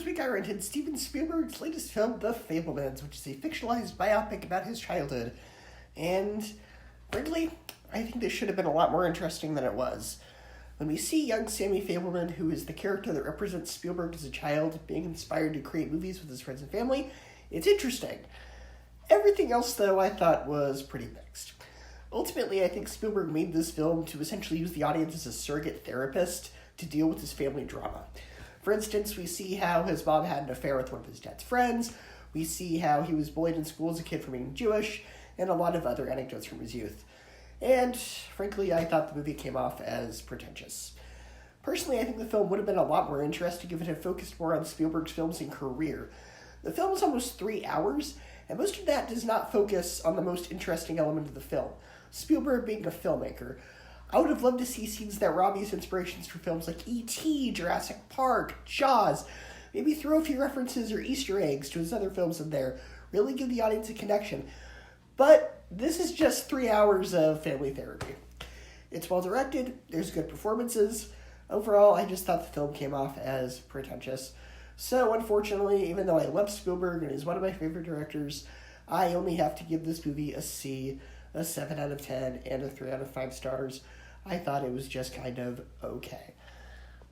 this week I rented Steven Spielberg's latest film, The Fablemans, which is a fictionalized biopic about his childhood. And, frankly, I think this should have been a lot more interesting than it was. When we see young Sammy Fableman, who is the character that represents Spielberg as a child, being inspired to create movies with his friends and family, it's interesting. Everything else, though, I thought was pretty mixed. Ultimately, I think Spielberg made this film to essentially use the audience as a surrogate therapist to deal with his family drama. For instance, we see how his mom had an affair with one of his dad's friends, we see how he was bullied in school as a kid for being Jewish, and a lot of other anecdotes from his youth. And, frankly, I thought the movie came off as pretentious. Personally, I think the film would have been a lot more interesting if it had focused more on Spielberg's films and career. The film is almost 3 hours, and most of that does not focus on the most interesting element of the film, Spielberg being a filmmaker. I would have loved to see scenes that rob his inspirations for films like E.T., Jurassic Park, Jaws, maybe throw a few references or Easter eggs to his other films in there, really give the audience a connection. But this is just 3 hours of family therapy. It's well directed, there's good performances. Overall, I just thought the film came off as pretentious. So, unfortunately, even though I love Spielberg and he's one of my favorite directors, I only have to give this movie a C, a 7 out of 10, and a 3 out of 5 stars. I thought it was just kind of okay.